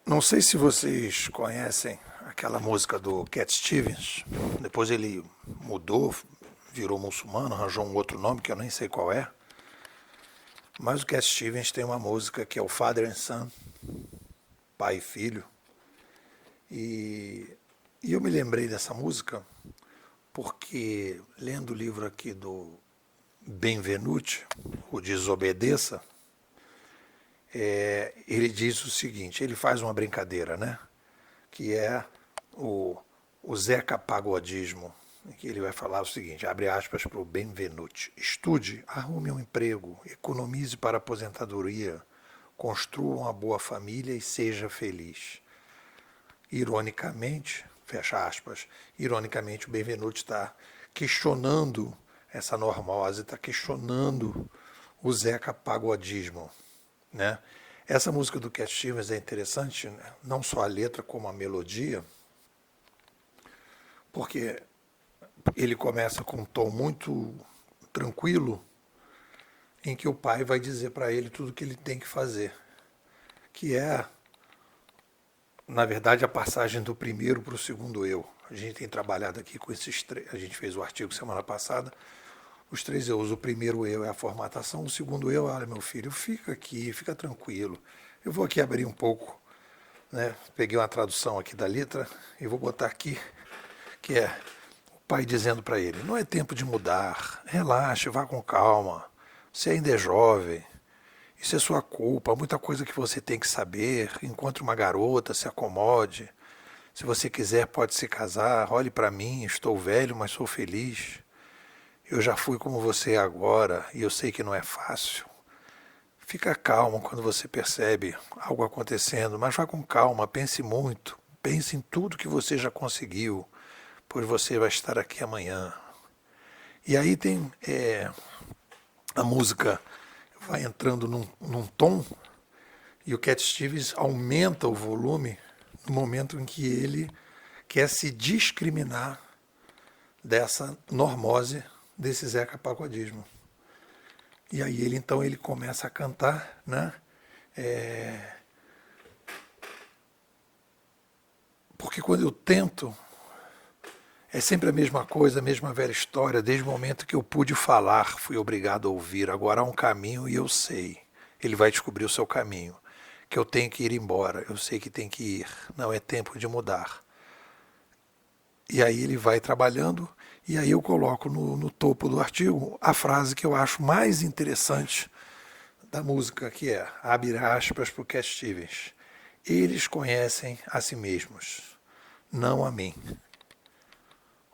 Não sei se vocês conhecem aquela música do Cat Stevens. Depois ele mudou, virou muçulmano, arranjou um outro nome que eu nem sei qual é. Mas o Cat Stevens tem uma música que é o Father and Son, pai e filho. E, e eu me lembrei dessa música porque, lendo o livro aqui do Benvenuti, o Desobedeça, ele diz o seguinte, ele faz uma brincadeira, né? Que é o, o Zeca Pagodismo, em que ele vai falar o seguinte, abre aspas para o Benvenuti, estude, arrume um emprego, economize para a aposentadoria, construa uma boa família e seja feliz. Ironicamente, fecha aspas, ironicamente o Benvenuti está questionando essa normose, está questionando o Zeca Pagodismo, né? Essa música do Cat Stevens é interessante, né? Não só a letra como a melodia, porque ele começa com um tom muito tranquilo, em que o pai vai dizer para ele tudo o que ele tem que fazer, que é, na verdade, a passagem do primeiro para o segundo eu. A gente tem trabalhado aqui com esses três, a gente fez o artigo semana passada, os três eus. O primeiro eu é a formatação, o segundo eu, olha meu filho, fica aqui, fica tranquilo. Eu vou aqui abrir um pouco, né? Peguei uma tradução aqui da letra e vou botar aqui, que é o pai dizendo para ele, não é tempo de mudar, relaxe, vá com calma, você ainda é jovem, isso é sua culpa, muita coisa que você tem que saber, encontre uma garota, se acomode, se você quiser pode se casar, olhe para mim, estou velho, mas sou feliz. Eu já fui como você é agora e eu sei que não é fácil. Fica calmo quando você percebe algo acontecendo, mas vá com calma, pense muito, pense em tudo que você já conseguiu, pois você vai estar aqui amanhã. E aí tem a música vai entrando num tom e o Cat Stevens aumenta o volume no momento em que ele quer se discriminar dessa normose desse Zeca Pagodismo. E aí ele então ele começa a cantar, né? Porque quando eu tento, é sempre a mesma coisa, a mesma velha história, desde o momento que eu pude falar, fui obrigado a ouvir, agora há um caminho e eu sei. Ele vai descobrir o seu caminho, que eu tenho que ir embora, eu sei que tem que ir, não é tempo de mudar. E aí ele vai trabalhando, e aí eu coloco no topo do artigo a frase que eu acho mais interessante da música, que é, abre aspas para o Cat Stevens, eles conhecem a si mesmos, não a mim.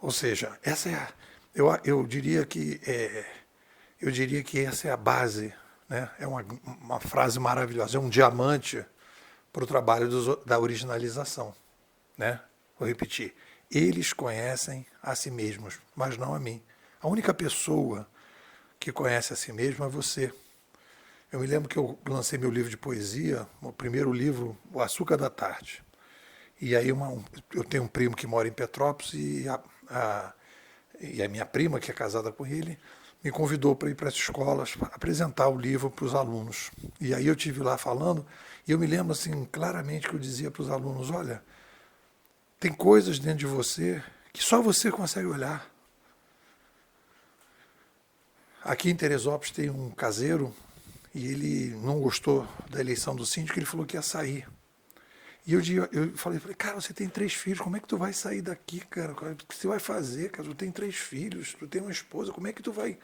Ou seja, essa é eu diria que eu diria que essa é a base, né? É uma frase maravilhosa, é um diamante para o trabalho da originalização, né? Vou repetir, eles conhecem a si mesmos, mas não a mim. A única pessoa que conhece a si mesmo é você. Eu me lembro que eu lancei meu livro de poesia, o primeiro livro, O Açúcar da Tarde. E aí eu tenho um primo que mora em Petrópolis e a minha prima, que é casada com ele, me convidou para ir para as escolas apresentar o livro para os alunos. E aí eu tive lá falando, e eu me lembro assim claramente que eu dizia para os alunos, olha, tem coisas dentro de você que só você consegue olhar. Aqui em Teresópolis tem um caseiro e ele não gostou da eleição do síndico, ele falou que ia sair. E eu falei, cara, você tem 3 filhos, como é que tu vai sair daqui, cara? O que você vai fazer, cara? Tu tem 3 filhos, tu tem uma esposa, como é que tu vai...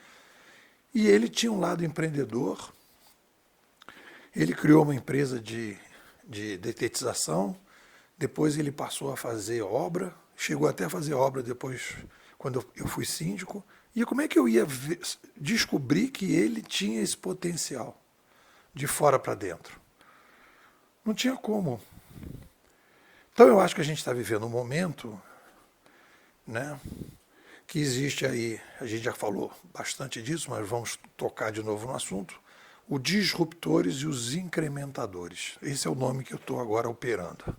E ele tinha um lado empreendedor, ele criou uma empresa de detetização, depois ele passou a fazer obra, chegou até a fazer obra depois, quando eu fui síndico. E como é que eu ia descobrir que ele tinha esse potencial de fora para dentro? Não tinha como. Então eu acho que a gente está vivendo um momento, né, que existe aí, a gente já falou bastante disso, mas vamos tocar de novo no assunto, os disruptores e os incrementadores. Esse é o nome que eu estou agora operando.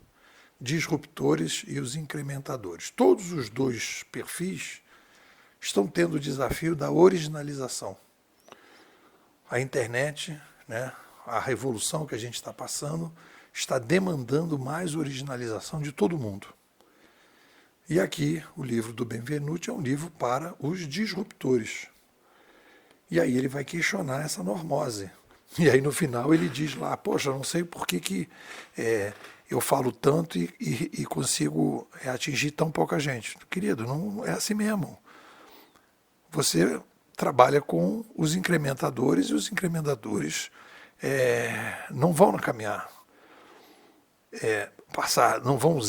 Disruptores e os incrementadores. Todos os dois perfis estão tendo o desafio da originalização. A internet, né, a revolução que a gente está passando, está demandando mais originalização de todo mundo. E aqui, o livro do Benvenuti é um livro para os disruptores. E aí ele vai questionar essa normose. E aí no final ele diz lá, poxa, não sei por que eu falo tanto e consigo atingir tão pouca gente. Querido, não é assim mesmo. Você trabalha com os incrementadores e os incrementadores não vão caminhar. Não vão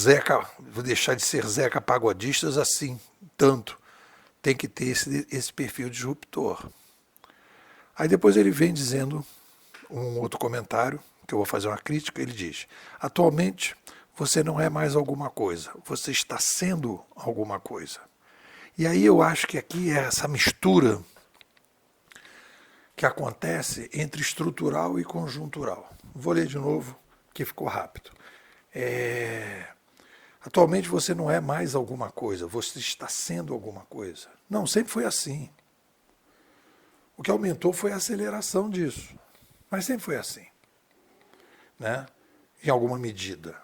deixar de ser Zeca pagodistas assim, tanto. Tem que ter esse perfil disruptor. Aí depois ele vem dizendo um outro comentário, que eu vou fazer uma crítica, ele diz, atualmente você não é mais alguma coisa, você está sendo alguma coisa. E aí eu acho que aqui é essa mistura que acontece entre estrutural e conjuntural. Vou ler de novo, que ficou rápido. Atualmente você não é mais alguma coisa, você está sendo alguma coisa. Não, sempre foi assim. O que aumentou foi a aceleração disso. Mas sempre foi assim, né? Em alguma medida.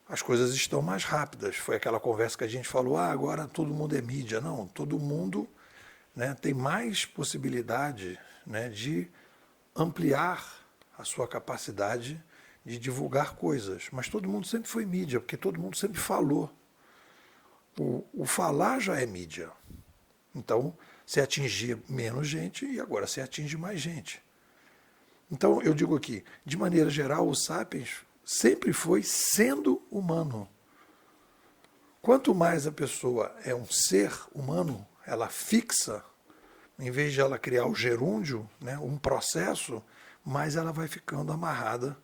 As coisas estão mais rápidas. Foi aquela conversa que a gente falou, agora todo mundo é mídia. Não, todo mundo, né, tem mais possibilidade, né, de ampliar a sua capacidade de divulgar coisas. Mas todo mundo sempre foi mídia, porque todo mundo sempre falou. O falar já é mídia. Então, você atingia menos gente e agora você atinge mais gente. Então, eu digo aqui, de maneira geral, o Sapiens sempre foi sendo humano. Quanto mais a pessoa é um ser humano, ela fixa, em vez de ela criar o gerúndio, né, um processo, mais ela vai ficando amarrada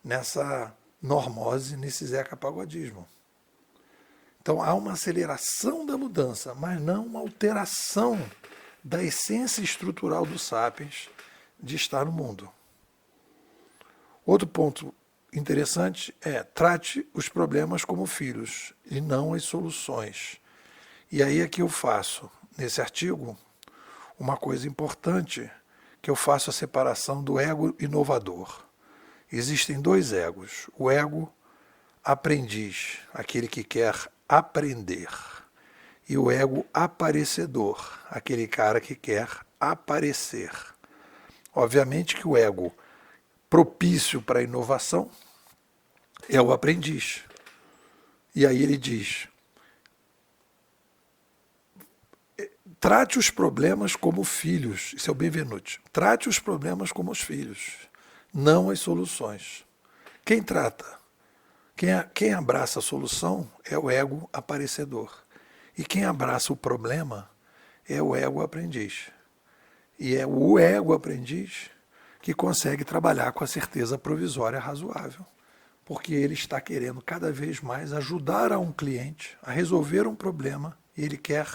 nessa normose, nesse Zeca pagodismo. Então, há uma aceleração da mudança, mas não uma alteração da essência estrutural do Sapiens de estar no mundo. Outro ponto interessante é trate os problemas como filhos e não as soluções. E aí é que eu faço, nesse artigo, uma coisa importante, que eu faço a separação do ego inovador. Existem dois egos. O ego aprendiz, aquele que quer aprender, e o ego aparecedor, aquele cara que quer aparecer. Obviamente que o ego propício para a inovação é o aprendiz. E aí ele diz, trate os problemas como filhos, isso é o Benvenuti, trate os problemas como os filhos, não as soluções. Quem trata, quem abraça a solução é o ego aparecedor. E quem abraça o problema é o ego aprendiz. E é o ego aprendiz que consegue trabalhar com a certeza provisória razoável, porque ele está querendo cada vez mais ajudar a um cliente a resolver um problema e ele quer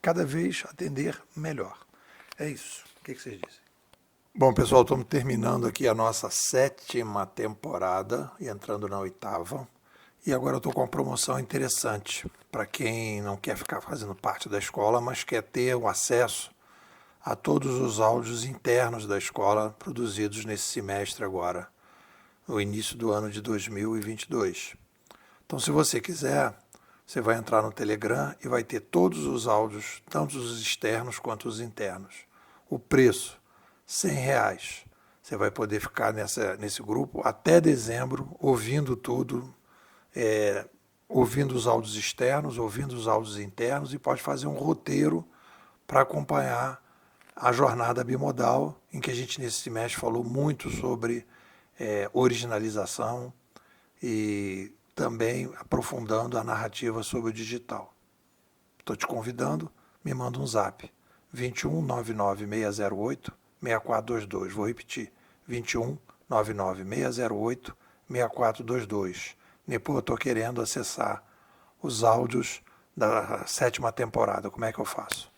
cada vez atender melhor. É isso. O que vocês dizem? Bom, pessoal, estamos terminando aqui a nossa 7ª temporada e entrando na 8ª. E agora eu estou com uma promoção interessante para quem não quer ficar fazendo parte da escola, mas quer ter o acesso a todos os áudios internos da escola produzidos nesse semestre agora, no início do ano de 2022. Então, se você quiser, você vai entrar no Telegram e vai ter todos os áudios, tanto os externos quanto os internos. O preço, R$100. Você vai poder ficar nesse grupo até dezembro, ouvindo tudo, ouvindo os áudios externos, ouvindo os áudios internos, e pode fazer um roteiro para acompanhar a jornada bimodal, em que a gente nesse semestre falou muito sobre originalização e também aprofundando a narrativa sobre o digital. Estou te convidando, me manda um zap, 21 99 608 6422. Vou repetir, 21 99 608 6422. Depois eu estou querendo acessar os áudios da 7ª temporada. Como é que eu faço?